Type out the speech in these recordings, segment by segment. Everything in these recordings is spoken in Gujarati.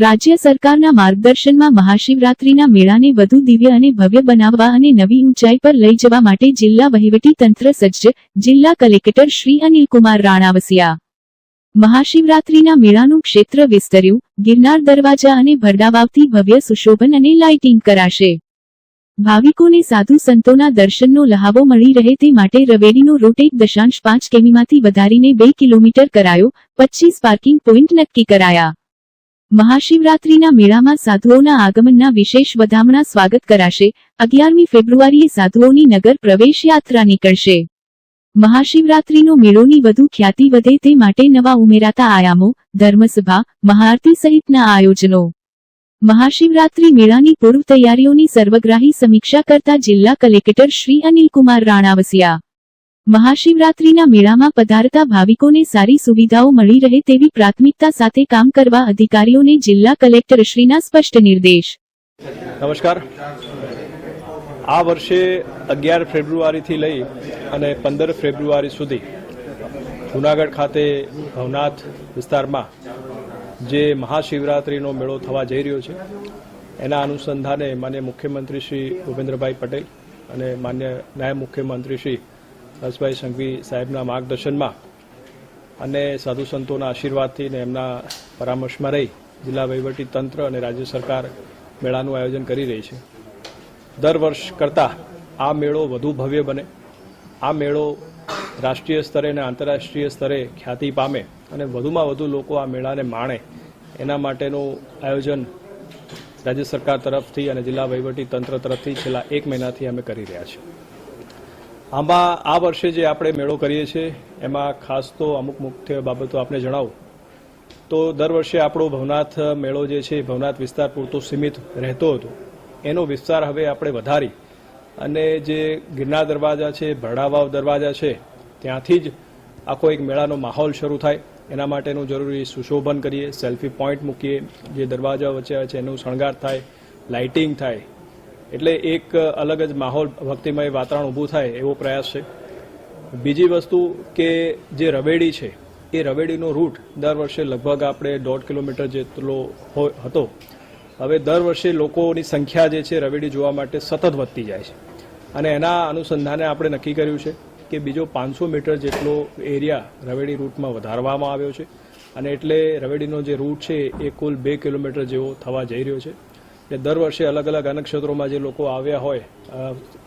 રાજ્ય સરકારના માર્ગદર્શનમાં મહાશિવરાત્રીના મેળાને વધુ દિવ્ય અને ભવ્ય બનાવવા અને નવી ઊંચાઈ પર લઈ જવા માટે જિલ્લા વહીવટી તંત્ર સજ્જ, જિલ્લા કલેક્ટર શ્રી અનિલકુમાર રાણાવસિયા। મહાશિવરાત્રીના મેળાનું ક્ષેત્ર વિસ્તર્યું, ગિરનાર દરવાજા અને ભરડાવાવથી ભવ્ય સુશોભન અને લાઇટિંગ કરાશે। ભાવિકોને સાધુ સંતોના દર્શનનો લહાવો મળી રહે તે માટે રવેડીનો રૂટ 1.5 કિમીમાંથી વધારીને 2 કિલોમીટર કરાયો, 25 પાર્કિંગ પોઈન્ટ નક્કી કરાયા। મહાશિવરાત્રીના મેળામાં સાધુઓના આગમનના વિશેષ વધામણા સ્વાગત કરાશે। 11મી ફેબ્રુઆરીએ સાધુઓની નગર પ્રવેશ યાત્રા નીકળશે। મહાશિવરાત્રીનો મેળોની વધુ ખ્યાતિ વધે તે માટે નવા ઉમેરાતા આયામો, ધર્મસભા, મહાઆરતી સહિતના આયોજનો। મહાશિવરાત્રી મેળાની પૂર્વ તૈયારીઓની સર્વગ્રાહી સમીક્ષા કરતા જિલ્લા કલેક્ટર શ્રી અનિલકુમાર રાણાવસિયા। મહાશિવરાત્રીના મેળામાં પધારતા ભાવિકોને સારી સુવિધાઓ મળી રહે તેવી પ્રાથમિકતા સાથે કામ કરવા અધિકારીઓને જિલ્લા કલેક્ટરશ્રીના સ્પષ્ટ નિર્દેશ। નમસ્કાર। આ વર્ષે 11 ફેબ્રુઆરીથી લઈ અને 15 ફેબ્રુઆરી સુધી જૂનાગઢ ખાતે ભવનાથ વિસ્તારમાં જે મહાશિવરાત્રીનો મેળો થવા જઈ રહ્યો છે એના અનુસંધાને માનનીય મુખ્યમંત્રી શ્રી ભૂપેન્દ્રભાઈ પટેલ અને માનનીય નાયબ મુખ્યમંત્રી શ્રી હર્ષભાઈ સંઘવી સાહેબના માર્ગદર્શનમાં અને સાધુ સંતોના આશીર્વાદથી ને એમના પરામર્શમાં રહી જિલ્લા વહીવટી તંત્ર અને રાજ્ય સરકાર મેળાનું આયોજન કરી રહી છે। દર વર્ષ કરતાં આ મેળો વધુ ભવ્ય બને, આ મેળો રાષ્ટ્રીય સ્તરે અને આંતરરાષ્ટ્રીય સ્તરે ખ્યાતિ પામે અને વધુમાં વધુ લોકો આ મેળાને માણે એના માટેનું આયોજન રાજ્ય સરકાર તરફથી અને જિલ્લા વહીવટી તંત્ર તરફથી છેલ્લા 1 મહિનાથી અમે કરી રહ્યા છીએ। આમાં આ વર્ષે જે આપણે મેળો કરીએ છીએ એમાં ખાસ તો અમુક મુખ્ય બાબતો આપણે જણાવું તો દર વર્ષે આપણો ભવનાથ મેળો જે છે ભવનાથ વિસ્તાર પૂરતો સીમિત રહેતો હતો, એનો વિસ્તાર હવે આપણે વધારી અને જે ગિરનાર દરવાજા છે, ભરડાવાવ દરવાજા છે ત્યાંથી જ આખો એક મેળાનો માહોલ શરૂ થાય એના માટેનું જરૂરી સુશોભન કરીએ, સેલ્ફી પોઈન્ટ મૂકીએ, જે દરવાજા વચ્ચે છે એનું શણગાર થાય, લાઇટિંગ થાય, એટલે એક અલગ જ માહોલ ભક્તિમય વાતાવરણ ઊભું થાય એવો પ્રયાસ છે। બીજી વસ્તુ કે જે રવેડી છે એ રવેડીનો રૂટ દર વર્ષે લગભગ આપણે 1.5 કિલોમીટર જેટલો હતો, હવે દર વર્ષે લોકોની સંખ્યા જે છે રવેડી જોવા માટે સતત વધતી જાય છે અને એના અનુસંધાને આપણે નક્કી કર્યું છે કે બીજો 500 મીટર જેટલો એરિયા રવેડી રૂટમાં વધારવામાં આવ્યો છે અને એટલે રવેડીનો જે રૂટ છે એ કુલ 2 કિલોમીટર જેવો થવા જઈ રહ્યો છે। દર વર્ષે અલગ અલગ અન્નક્ષેત્રોમાં જે લોકો આવ્યા હોય,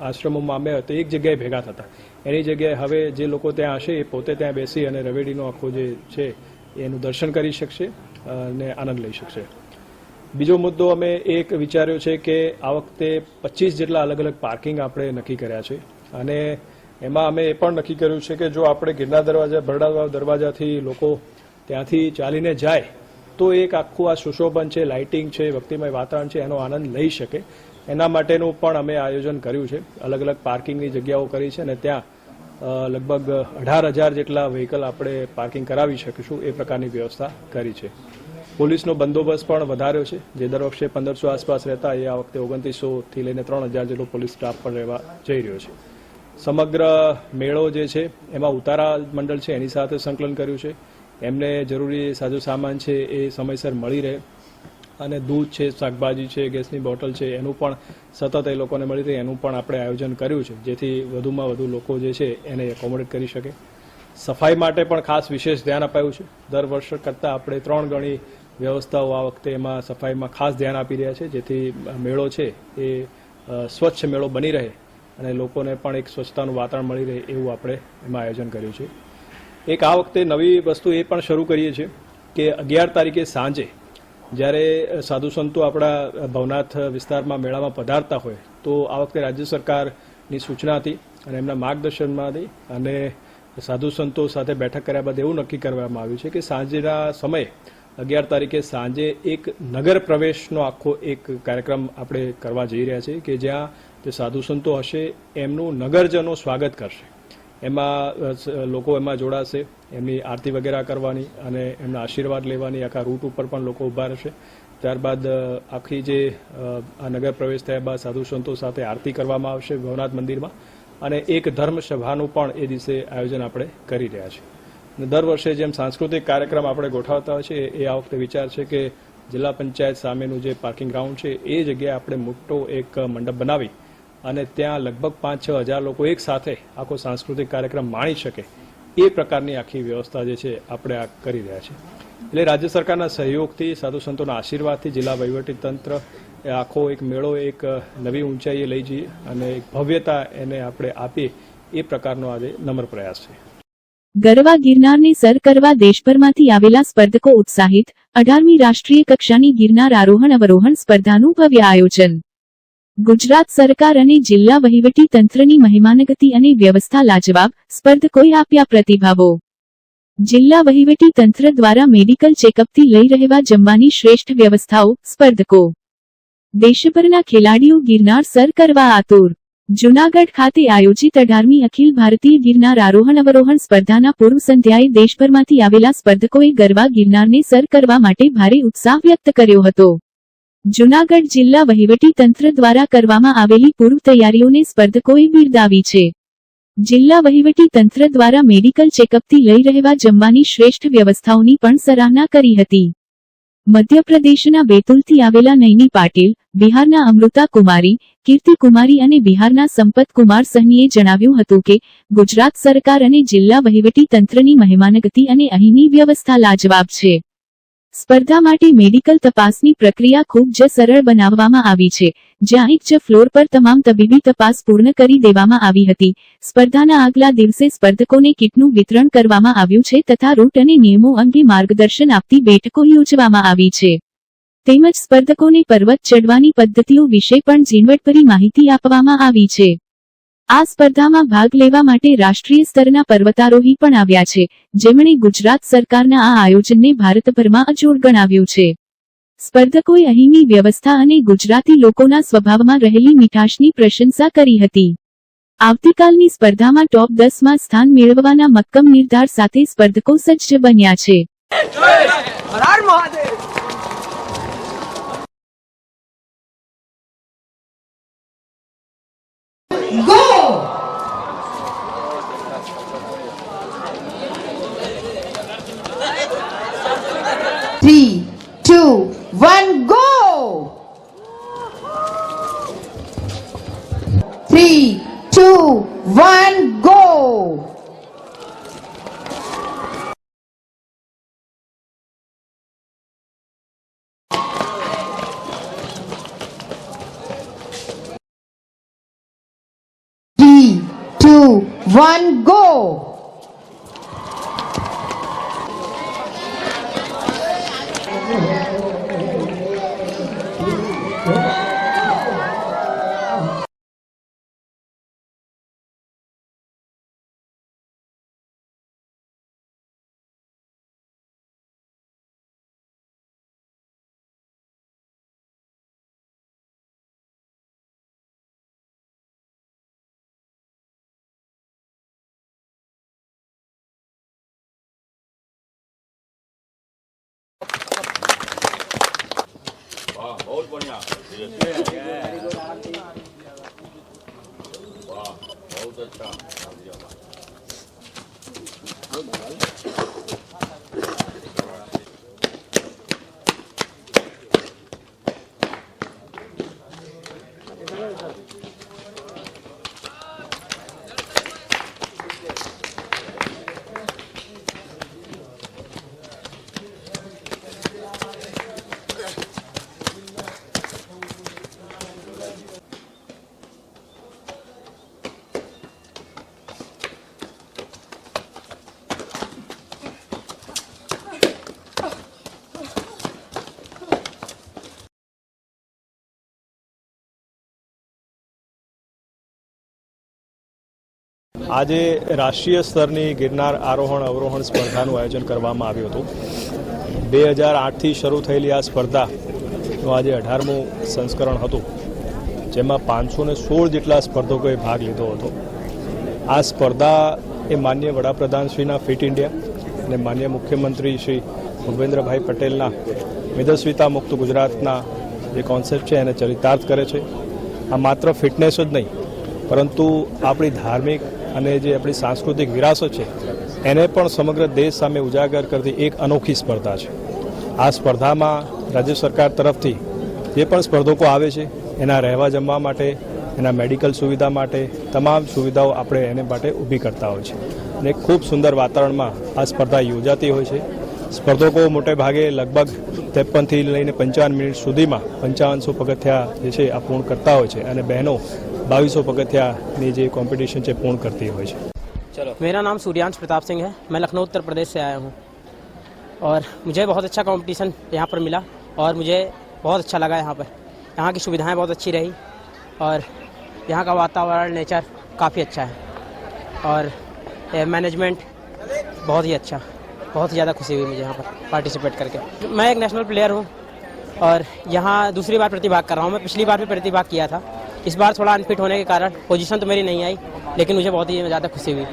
આશ્રમોમાં આવ્યા હોય તો એક જગ્યાએ ભેગા થતા, એની જગ્યાએ હવે જે લોકો ત્યાં હશે એ પોતે ત્યાં બેસી અને રવેડીનો આખો જે છે એનું દર્શન કરી શકશે અને આનંદ લઈ શકશે। બીજો મુદ્દો અમે એક વિચાર્યો છે કે આ વખતે 25 જેટલા અલગ અલગ પાર્કિંગ આપણે નક્કી કર્યા છે અને એમાં અમે એ પણ નક્કી કર્યું છે કે જો આપણે ગિરનાર દરવાજા, ભરડાવાવ દરવાજાથી લોકો ત્યાંથી ચાલીને જાય તો એક આખું આ સુશોભન છે, લાઇટિંગ છે, ભક્તિમય વાતાવરણ છે એનો આનંદ લઈ શકે એના માટેનું પણ અમે આયોજન કર્યું છે। અલગ અલગ પાર્કિંગની જગ્યાઓ કરી છે અને ત્યાં લગભગ 18,000 જેટલા વ્હીકલ આપણે પાર્કિંગ કરાવી શકીશું એ પ્રકારની વ્યવસ્થા કરી છે। પોલીસનો બંદોબસ્ત પણ વધાર્યો છે, જે દર વખતે 1500 આસપાસ રહેતા એ આ વખતે 2900થી લઈને 3000 જેટલો પોલીસ સ્ટાફ પણ રહેવા જઈ રહ્યો છે। સમગ્ર મેળો જે છે એમાં ઉતારા મંડળ છે એની સાથે સંકલન કર્યું છે, એમને જરૂરી સાજો સામાન છે એ સમયસર મળી રહે અને દૂધ છે, શાકભાજી છે, ગેસની બોટલ છે એનું પણ સતત એ લોકોને મળી રહે એનું પણ આપણે આયોજન કર્યું છે જેથી વધુમાં વધુ લોકો જે છે એને એકોમોડેટ કરી શકે। સફાઈ માટે પણ ખાસ વિશેષ ધ્યાન અપાયું છે, દર વર્ષ કરતાં આપણે 3 ગણી વ્યવસ્થાઓ આ વખતે એમાં સફાઈમાં ખાસ ધ્યાન આપી રહ્યા છે જેથી મેળો છે એ સ્વચ્છ મેળો બની રહે અને લોકોને પણ એક સ્વચ્છતાનું વાતાવરણ મળી રહે એવું આપણે એમાં આયોજન કર્યું છે। એક આ વખતે નવી વસ્તુ એ પણ શરૂ કરીએ છીએ કે 11 તારીખે સાંજે જ્યારે સાધુ સંતો આપણા ભવનાથ વિસ્તારમાં મેળામાં પધારતા હોય તો આ વખતે રાજ્ય સરકારની સૂચના હતી અને એમના માર્ગદર્શનમાંથી અને સાધુ સંતો સાથે બેઠક કર્યા બાદ એવું નક્કી કરવામાં આવ્યું છે કે સાંજના સમયે 11 તારીખે સાંજે એક નગર પ્રવેશનો આખો એક કાર્યક્રમ આપણે કરવા જઈ રહ્યા છીએ કે જ્યાં જે સાધુ સંતો હશે એમનું નગરજનો સ્વાગત કરશે, એમાં લોકો એમાં જોડાશે, એમની આરતી વગેરે કરવાની અને એમના આશીર્વાદ લેવાની આખા રૂટ ઉપર પણ લોકો ઊભા રહેશે. ત્યારબાદ આખી જે આ નગર પ્રવેશ થયા બાદ સાધુ સંતો સાથે આરતી કરવામાં આવશે ભવનાથ મંદિરમાં, અને એક ધર્મ સભાનું પણ એ દિવસે આયોજન આપણે કરી રહ્યા છીએ. દર વર્ષે જેમ સાંસ્કૃતિક કાર્યક્રમ આપણે ગોઠવતા હોય છે, એ આ વખતે વિચાર છે કે જિલ્લા પંચાયત સામેનું જે પાર્કિંગ ગ્રાઉન્ડ છે એ જગ્યાએ આપણે મોટો એક મંડપ બનાવી અને ત્યાં લગભગ 5-6 હજાર લોકો એક સાથે આખો સાંસ્કૃતિક કાર્યક્રમ માણી શકે એ પ્રકારની આખી વ્યવસ્થા જે છે આપણે આ કરી રહ્યા છીએ. એટલે રાજ્ય સરકારના સહયોગથી, સાધુ સંતોના આશીર્વાદથી જિલ્લા વહીવટી તંત્ર આખો એક મેળો એક નવી ઊંચાઈએ લઈ જઈએ અને એક ભવ્યતા એને આપણે આપીએ એ પ્રકારનો આજે નમ્ર પ્રયાસ છે. ગરવા ગિરનારને સર કરવા દેશભરમાંથી આવેલા સ્પર્ધકો ઉત્સાહિત. 18મી રાષ્ટ્રીય કક્ષાની ગિરનાર આરોહણ અવરોહણ સ્પર્ધાનું ભવ્ય આયોજન. ગુજરાત સરકાર અને જિલ્લા વહીવટી તંત્રની મહેમાનગતિ અને વ્યવસ્થા લાજવાબ. સ્પર્ધકોએ આપ્યા પ્રતિભાવો. જિલ્લા વહીવટી તંત્ર દ્વારા મેડિકલ ચેકઅપથી લઈ રહેવા જમવાની શ્રેષ્ઠ વ્યવસ્થાઓ. સ્પર્ધકો દેશભરના ખેલાડીઓ ગિરનાર સર કરવા આતુર. જૂનાગઢ ખાતે આયોજિત 18મી અખિલ ભારતીય ગિરનાર આરોહણ અવરોહણ સ્પર્ધાના પૂર્વ સંધ્યાએ દેશભરમાંથી આવેલા સ્પર્ધકોએ ગરવા ગિરનારને સર કરવા માટે ભારે ઉત્સાહ વ્યક્ત કર્યો હતો. જૂનાગઢ જિલ્લા વહીવટી તંત્ર દ્વારા કરવામાં આવેલી પૂર્વ તૈયારીઓને સ્પર્ધકોએ બિરદાવી છે. જિલ્લા વહીવટી તંત્ર દ્વારા મેડિકલ ચેકઅપથી લઈ રહેવા જમવાની શ્રેષ્ઠ વ્યવસ્થાઓની પણ સરાહના કરી હતી. મધ્યપ્રદેશના બેતુલથી આવેલા નૈની પાટીલ, બિહારના અમૃતા કુમારી, કીર્તિ કુમારી અને બિહારના સંપત કુમાર સહનીએ જણાવ્યું હતું કે ગુજરાત સરકાર અને જિલ્લા વહીવટી તંત્રની મહેમાનગતિ અને અહીંની વ્યવસ્થા લાજવાબ છે. સ્પર્ધા માટે મેડિકલ તપાસની પ્રક્રિયા ખૂબ જ સરળ બનાવવામાં આવી છે, જ્યાં એક જ ફ્લોર પર તમામ તબીબી તપાસ પૂર્ણ કરી દેવામાં આવી હતી. સ્પર્ધાના આગલા દિવસે સ્પર્ધકોને કિટનું વિતરણ કરવામાં આવ્યું છે તથા રૂટ અને નિયમો અંગે માર્ગદર્શન આપતી બેઠકો યોજવામાં આવી છે. તેમજ સ્પર્ધકોને પર્વત ચડવાની પદ્ધતિઓ વિશે પણ ઝીણવટભરી માહિતી આપવામાં આવી છે. આ સ્પર્ધામાં ભાગ લેવા માટે રાષ્ટ્રીય સ્તરના પર્વતારોહી પણ આવ્યા છે, જેમણે ગુજરાત સરકારના આ આયોજનને ભારતભરમાં અજોડ ગણાવ્યું છે. સ્પર્ધકોએ અહીંની વ્યવસ્થા અને ગુજરાતી લોકોના સ્વભાવમાં રહેલી મીઠાશની પ્રશંસા કરી હતી. આવતીકાલની સ્પર્ધામાં ટોપ 10માં સ્થાન મેળવવાના મક્કમ નિર્ધાર સાથે સ્પર્ધકો સજ્જ બન્યા છે. Go! 3, 2, 1, go! 3, 2, 1, go! 3, 2, 1, go! बहुत बढ़िया। वाह, बहुत अच्छा। આજે રાષ્ટ્રીય સ્તરની ગિરનાર આરોહણ અવરોહણ સ્પર્ધાનું આયોજન કરવામાં આવ્યું હતું. 2008થી શરૂ થયેલી આ સ્પર્ધાનું આજે 18મું સંસ્કરણ હતું, જેમાં 516 જેટલા સ્પર્ધકોએ ભાગ લીધો હતો. આ સ્પર્ધા એ માનનીય વડાપ્રધાનશ્રીના ફિટ ઇન્ડિયા અને માનનીય મુખ્યમંત્રી શ્રી ભૂપેન્દ્રભાઈ પટેલના મેદસ્વીતા મુક્ત ગુજરાતના જે કોન્સેપ્ટ છે એને ચરિતાર્થ કરે છે. આ માત્ર ફિટનેસ જ નહીં પરંતુ આપણી ધાર્મિક અને જે આપણી સાંસ્કૃતિક વિરાસત છે એને પણ સમગ્ર દેશ સામે ઉજાગર કરતી એક અનોખી સ્પર્ધા છે. આ સ્પર્ધામાં રાજ્ય સરકાર તરફથી જે પણ સ્પર્ધકો આવે છે એના રહેવા જમવા માટે, એના મેડિકલ સુવિધા માટે તમામ સુવિધાઓ આપણે એને માટે ઊભી કરતા હોય છે અને ખૂબ સુંદર વાતાવરણમાં આ સ્પર્ધા યોજાતી હોય છે. સ્પર્ધકો મોટે ભાગે લગભગ 53થી લઈને 55 મિનિટ સુધીમાં 5500 પગથિયા જે છે આ પૂર્ણ કરતા હોય છે અને બહેનો 2200 પગથિયાની જે કોમ્પિટિશન છે પૂર્ણ કરતી હોય છે. चलो, मेरा नाम सूर्यांश प्रताप सिंह है. मैं लखनऊ उत्तर प्रदेश से आया हूँ और मुझे बहुत अच्छा कंपटीशन यहाँ पर मिला और मुझे बहुत अच्छा लगा. यहाँ की सुविधाएं बहुत अच्छी रही और यहाँ का वातावरण, नेचर काफ़ी अच्छा है और मैनेजमेंट बहुत ही अच्छा. बहुत ही ज़्यादा खुशी हुई मुझे यहाँ पर पार्टिसिपेट करके. मैं एक नेशनल प्लेयर हूँ और यहाँ दूसरी बार प्रतिभाग कर रहा हूँ. मैं पिछली बार भी प्रतिभाग किया था. इस बार थोड़ा अनफिट होने के कारण पोजीशन तो मेरी नहीं आई, लेकिन मुझे बहुत ही ज़्यादा खुशी हुई.